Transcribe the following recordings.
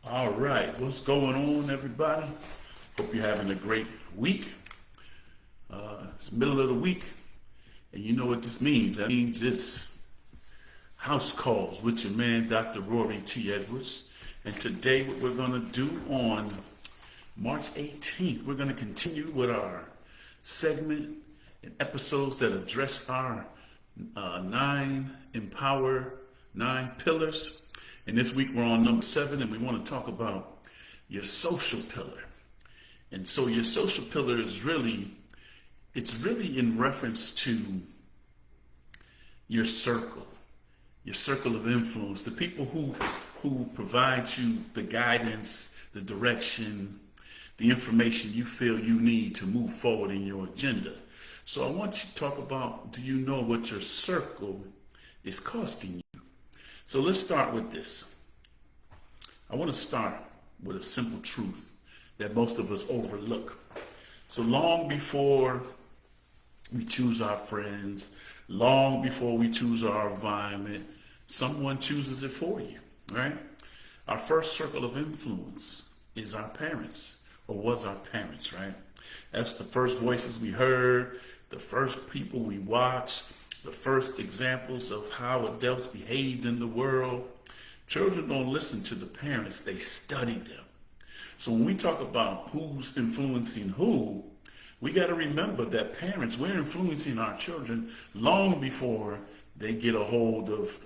All right, what's going on, everybody? Hope you're having a great week. It's the middle of the week, and you know what this means. That means it's house calls with your man, Dr. Rory T. Edwards. And today, what we're going to do on March 18th, we're going to continue with our segment and episodes that address our nine pillars. And this week we're on number 7, and we want to talk about your social pillar. And so your social pillar is really in reference to your circle of influence, the people who provide you the guidance, the direction, the information you feel you need to move forward in your agenda. So I want you to talk about, do you know what your circle is costing you? So let's start with this. I want to start with a simple truth that most of us overlook. So long before we choose our friends, long before we choose our environment, someone chooses it for you, right? Our first circle of influence is our parents, or was our parents, right? That's the first voices we heard, the first people we watched, the first examples of how adults behaved in the world. Children don't listen to the parents, they study them. So when we talk about who's influencing who, we got to remember that parents, we're influencing our children long before they get a hold of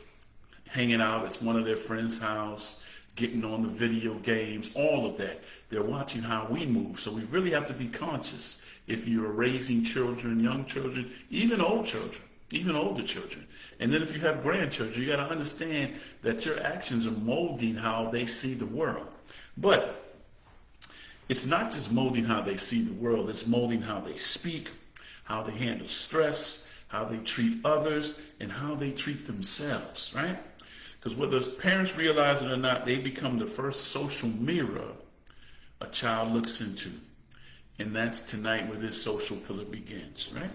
hanging out at one of their friends' house, getting on the video games, all of that. They're watching how we move. So we really have to be conscious if you're raising children, young children, even old children, even older children. And then if you have grandchildren, you got to understand that your actions are molding how they see the world. But it's not just molding how they see the world, it's molding how they speak, how they handle stress, how they treat others, and how they treat themselves, right? Because whether parents realize it or not, they become the first social mirror a child looks into. And that's tonight where this social pillar begins, right?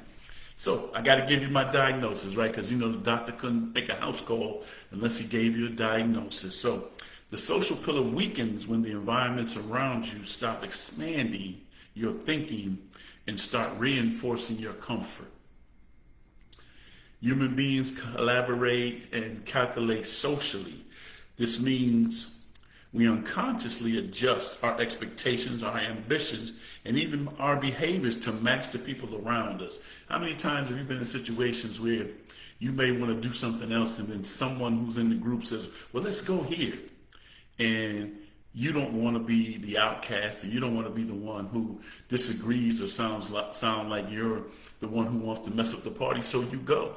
So I got to give you my diagnosis, right? Because, the doctor couldn't make a house call unless he gave you a diagnosis. So the social pillar weakens when the environments around you stop expanding your thinking and start reinforcing your comfort. Human beings collaborate and calculate socially. This means we unconsciously adjust our expectations, our ambitions, and even our behaviors to match the people around us. How many times have you been in situations where you may want to do something else and then someone who's in the group says, well, let's go here. And you don't want to be the outcast, and you don't want to be the one who disagrees or sound like you're the one who wants to mess up the party, so you go.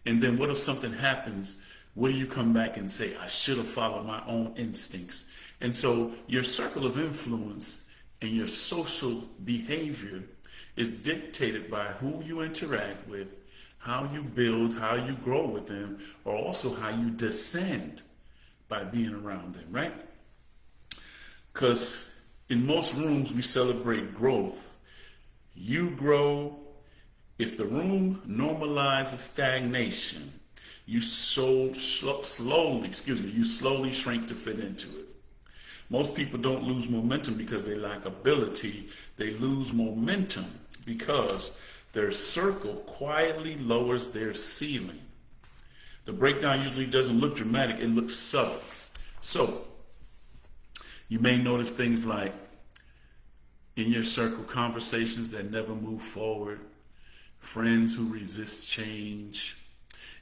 And then what if something happens? What do you come back and say? I should have followed my own instincts. And so your circle of influence and your social behavior is dictated by who you interact with, how you build, how you grow with them, or also how you descend by being around them, right? Because in most rooms we celebrate growth. You grow. If the room normalizes stagnation, you slowly shrink to fit into it. Most people don't lose momentum because they lack ability. They lose momentum because their circle quietly lowers their ceiling. The breakdown usually doesn't look dramatic, it looks subtle. So, you may notice things like in your circle, conversations that never move forward, friends who resist change,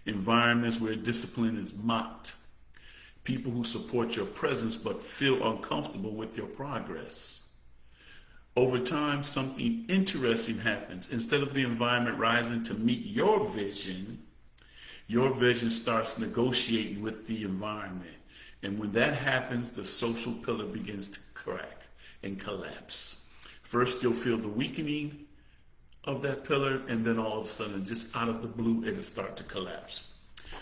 environments where discipline is mocked, people who support your presence but feel uncomfortable with your progress. Over time, something interesting happens. Instead of the environment rising to meet your vision starts negotiating with the environment. And when that happens, the social pillar begins to crack and collapse. First, you'll feel the weakening of that pillar, and then all of a sudden, just out of the blue, it'll start to collapse.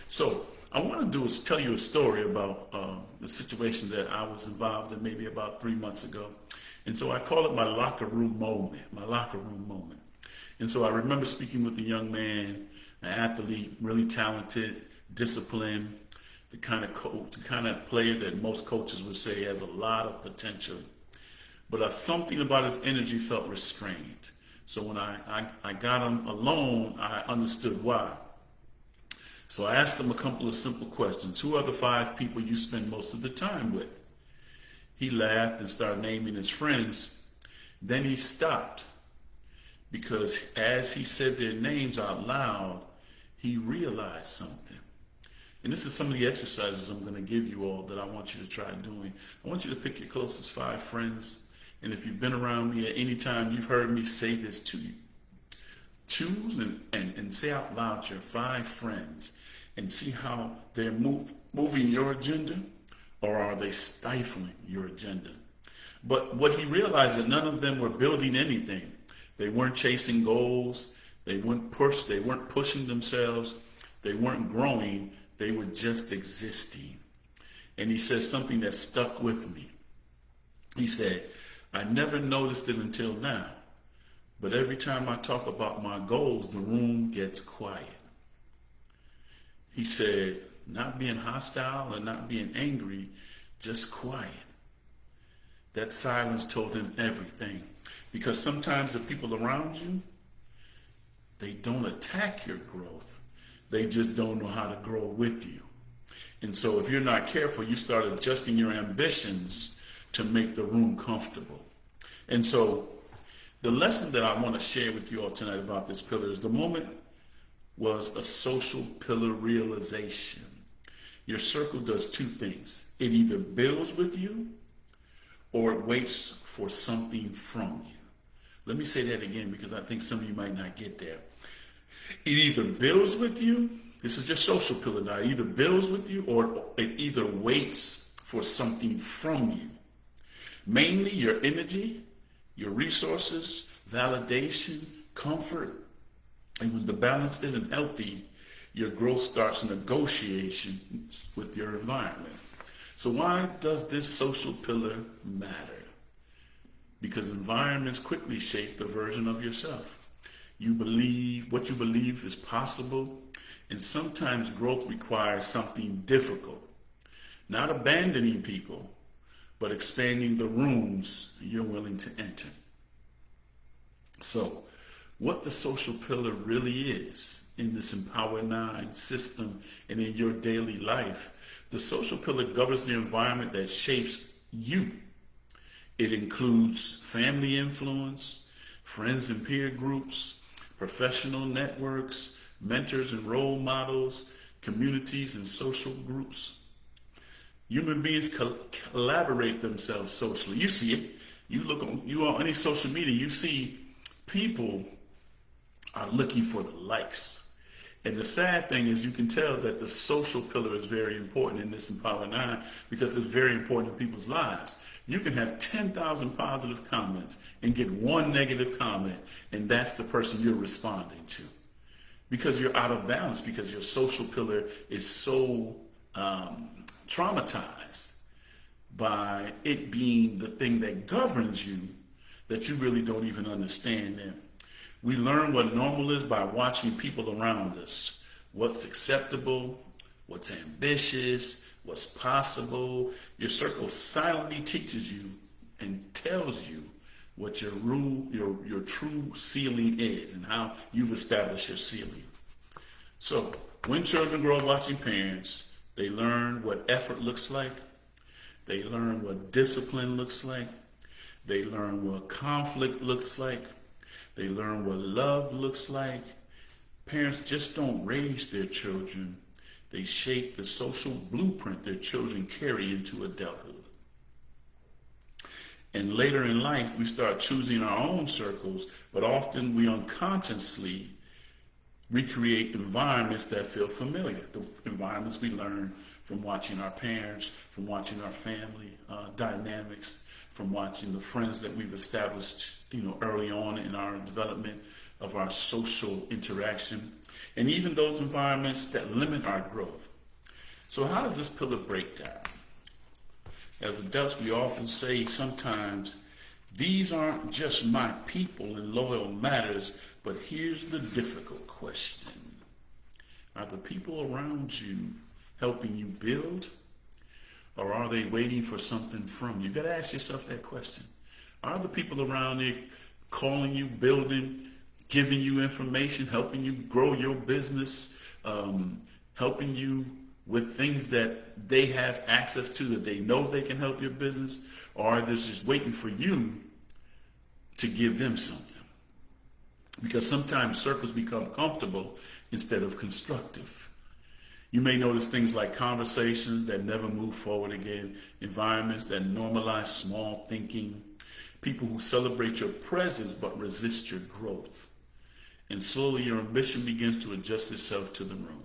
So I want to do is tell you a story about the situation that I was involved in maybe about 3 months ago. And so I call it my locker room moment. And so I remember speaking with a young man, an athlete, really talented, disciplined, the kind of coach, the kind of player that most coaches would say has a lot of potential. But something about his energy felt restrained. So when I got him alone, I understood why. So I asked him a couple of simple questions. Who are the 5 people you spend most of the time with? He laughed and started naming his friends. Then he stopped because as he said their names out loud, he realized something. And this is some of the exercises I'm going to give you all that I want you to try doing. I want you to pick your closest 5 friends. And if you've been around me at any time, you've heard me say this to you. Choose and say out loud your 5 friends and see how they're moving your agenda, or are they stifling your agenda? But what he realized that none of them were building anything. They weren't chasing goals. They weren't pushing themselves. They weren't growing. They were just existing. And he says something that stuck with me. He said, I never noticed it until now, but every time I talk about my goals, the room gets quiet. He said, not being hostile and not being angry, just quiet. That silence told him everything. Because sometimes the people around you, they don't attack your growth. They just don't know how to grow with you. And so if you're not careful, you start adjusting your ambitions to make the room comfortable. And so the lesson that I want to share with you all tonight about this pillar is the moment was a social pillar realization. Your circle does 2 things. It either builds with you or it waits for something from you. Let me say that again because I think some of you might not get there. It either builds with you, this is your social pillar now, it either builds with you or it either waits for something from you. Mainly your energy, your resources, validation, comfort. And when the balance isn't healthy, your growth starts negotiations with your environment. So why does this social pillar matter? Because environments quickly shape the version of yourself. You believe what you believe is possible, and sometimes growth requires something difficult. Not abandoning people, but expanding the rooms you're willing to enter. So, what the social pillar really is in this Empower 9 system and in your daily life, the social pillar governs the environment that shapes you. It includes family influence, friends and peer groups, professional networks, mentors and role models, communities and social groups. Human beings collaborate themselves socially. You see it. You on any social media, you see people are looking for the likes. And the sad thing is you can tell that the social pillar is very important in this Empower 9 because it's very important in people's lives. You can have 10,000 positive comments and get 1 negative comment, and that's the person you're responding to. Because you're out of balance, because your social pillar is so traumatized by it being the thing that governs you that you really don't even understand it. We learn what normal is by watching people around us. What's acceptable, what's ambitious, what's possible. Your circle silently teaches you and tells you what your true ceiling is and how you've established your ceiling. So when children grow up watching parents, they learn what effort looks like. They learn what discipline looks like. They learn what conflict looks like. They learn what love looks like. Parents just don't raise their children. They shape the social blueprint their children carry into adulthood. And later in life, we start choosing our own circles, but often we unconsciously recreate environments that feel familiar. The environments we learn from watching our parents, from watching our family dynamics, from watching the friends that we've established, early on in our development of our social interaction, and even those environments that limit our growth. So how does this pillar break down? As adults, we often say sometimes, these aren't just my people in loyal matters, but here's the difficult question. Are the people around you helping you build, or are they waiting for something from you? You got to ask yourself that question. Are the people around there calling you, building, giving you information, helping you grow your business, helping you with things that they have access to, that they know they can help your business? Or are they just waiting for you to give them something? Because sometimes circles become comfortable instead of constructive. You may notice things like conversations that never move forward again, environments that normalize small thinking, people who celebrate your presence but resist your growth. And slowly your ambition begins to adjust itself to the room.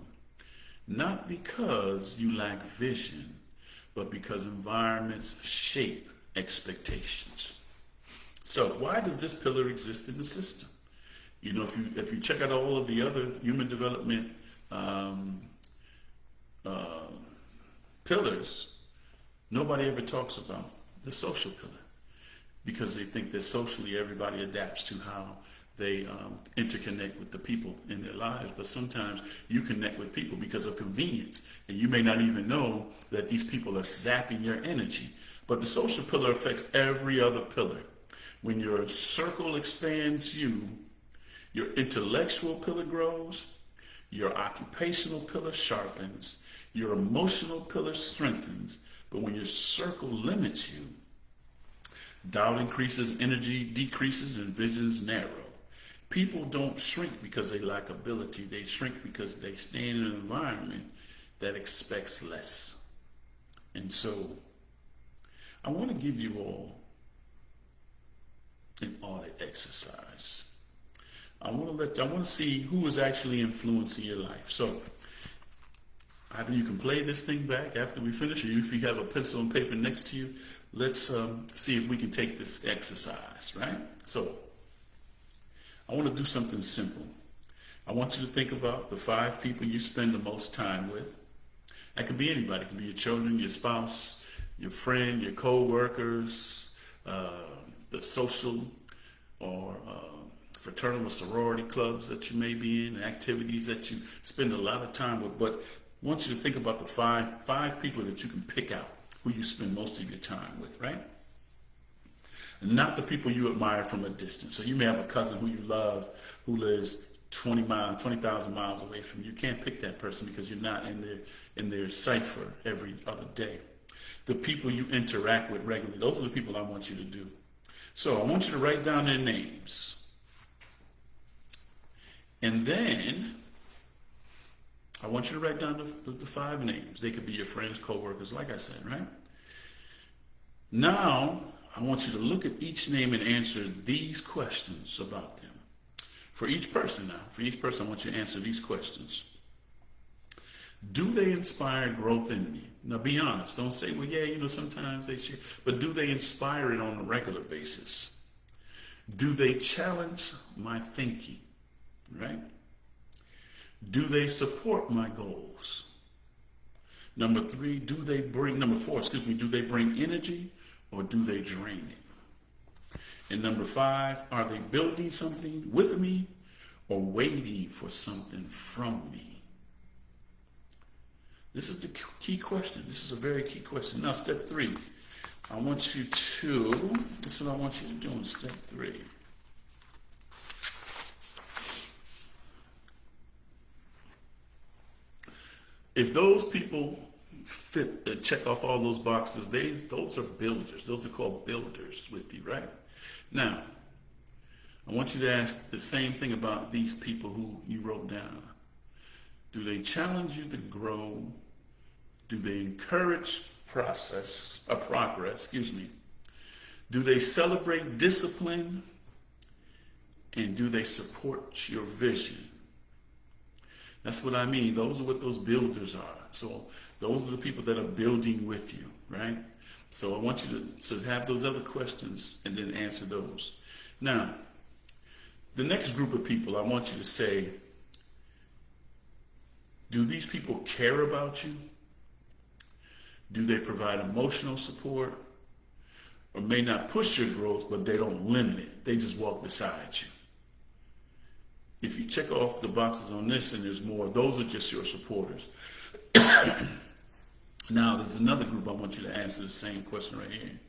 Not because you lack vision, but because environments shape expectations. So why does this pillar exist in the system? You know, if you check out all of the other human development pillars, nobody ever talks about the social pillar, because they think that socially everybody adapts to how they interconnect with the people in their lives. But sometimes you connect with people because of convenience, and you may not even know that these people are zapping your energy. But the social pillar affects every other pillar. When your circle expands you, your intellectual pillar grows, your occupational pillar sharpens, your emotional pillar strengthens. But when your circle limits you, doubt increases, energy decreases, and visions narrow. People don't shrink because they lack ability. They shrink because they stay in an environment that expects less. And so I want to give you all an audit exercise. I want to see who is actually influencing your life. So either you can play this thing back after we finish, or if you have a pencil and paper next to you, let's see if we can take this exercise, right? So I want to do something simple. I want you to think about the 5 people you spend the most time with. That could be anybody. It could be your children, your spouse, your friend, your co-workers, the social or fraternal or sorority clubs that you may be in, activities that you spend a lot of time with. But I want you to think about the five people that you can pick out who you spend most of your time with, right? And not the people you admire from a distance. So you may have a cousin who you love who lives 20,000 miles away from you. You can't pick that person because you're not in their cipher every other day. The people you interact with regularly, those are the people I want you to do. So I want you to write down their names. And then I want you to write down the 5 names. They could be your friends, co-workers, like I said, right? Now, I want you to look at each name and answer these questions about them. For each person, I want you to answer these questions. Do they inspire growth in me? Now, be honest. Don't say, well, yeah, sometimes they share. But do they inspire it on a regular basis? Do they challenge my thinking? Right? Do they support my goals? Number 4, do they bring energy or do they drain it? And number 5, are they building something with me or waiting for something from me? This is the key question. This is a very key question. Now, step 3. This is what I want you to do in step 3. If those people fit, check off all those boxes, those are builders. Those are called builders with you, right? Now, I want you to ask the same thing about these people who you wrote down. Do they challenge you to grow? Do they encourage progress? Do they celebrate discipline? And do they support your vision? That's what I mean. Those are what those builders are. So those are the people that are building with you, right? So I want you to have those other questions and then answer those. Now, the next group of people, I want you to say, do these people care about you? Do they provide emotional support? Or may not push your growth, but they don't limit it. They just walk beside you. If you check off the boxes on this and there's more, those are just your supporters. Now, there's another group I want you to answer the same question right here.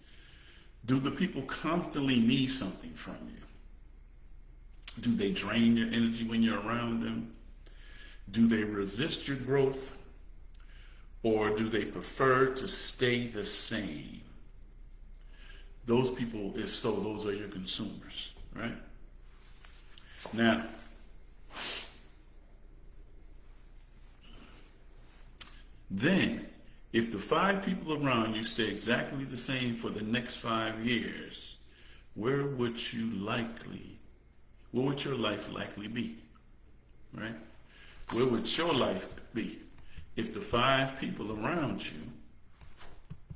Do the people constantly need something from you? Do they drain your energy when you're around them? Do they resist your growth? Or do they prefer to stay the same? Those people, if so, those are your consumers, right? Now, then, if the 5 people around you stay exactly the same for the next 5 years, where would your life likely be, right? Where would your life be if the 5 people around you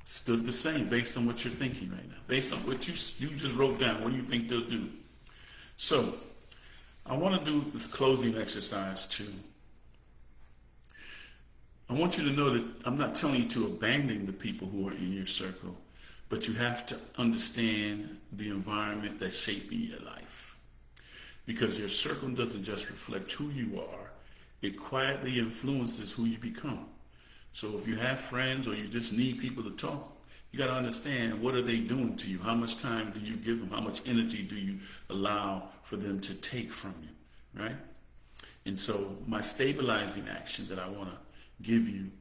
stood the same based on what you're thinking right now, based on what you just wrote down? What do you think they'll do? So, I want to do this closing exercise too. I want you to know that I'm not telling you to abandon the people who are in your circle, but you have to understand the environment that's shaping your life. Because your circle doesn't just reflect who you are, it quietly influences who you become. So if you have friends or you just need people to talk, you got to understand, what are they doing to you? How much time do you give them? How much energy do you allow for them to take from you, right? And so my stabilizing action that I want to give you,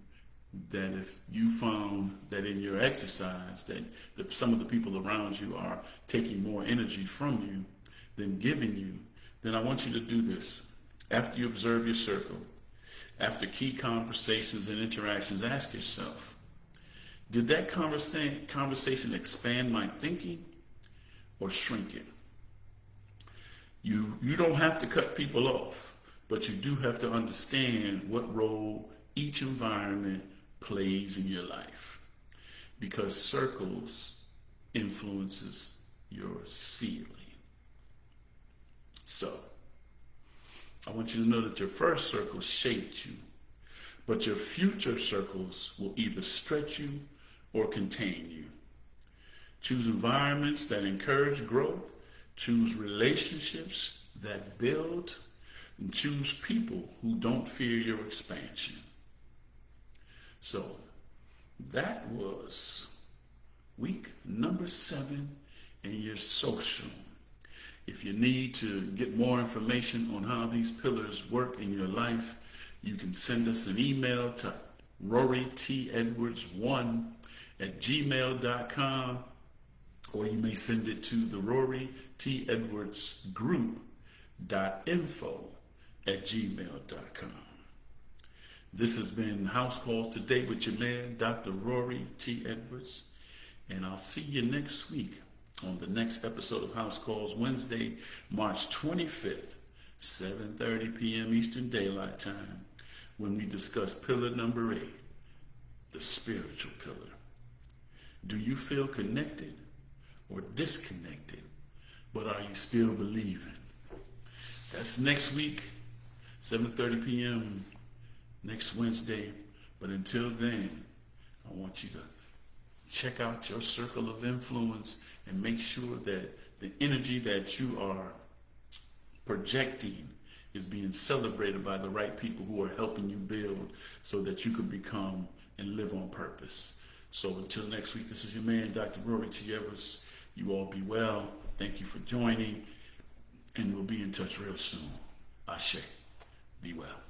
that if you found that in your exercise that some of the people around you are taking more energy from you than giving you, then I want you to do this. After you observe your circle, after key conversations and interactions, ask yourself, did that conversation expand my thinking or shrink it? You don't have to cut people off, but you do have to understand what role each environment plays in your life, because circles influences your ceiling. So, I want you to know that your first circle shaped you, but your future circles will either stretch you or contain you. Choose environments that encourage growth, choose relationships that build, and choose people who don't fear your expansion. So that was week number 7 in your social. If you need to get more information on how these pillars work in your life, you can send us an email to rorytedwards1@gmail.com, or you may send it to the rorytedwardsgroup.info@gmail.com. This has been House Calls Today with your man, Dr. Rory T. Edwards, and I'll see you next week on the next episode of House Calls, Wednesday, March 25th, 7:30 p.m. Eastern Daylight Time, when we discuss pillar number 8, the spiritual pillar. Do you feel connected or disconnected, but are you still believing? That's next week, 7:30 p.m. next Wednesday. But until then, I want you to check out your circle of influence and make sure that the energy that you are projecting is being celebrated by the right people who are helping you build, so that you can become and live on purpose. So until next week, this is your man, Dr. Rory T. Edwards. You all be well. Thank you for joining, and we'll be in touch real soon. Ashe. Be well.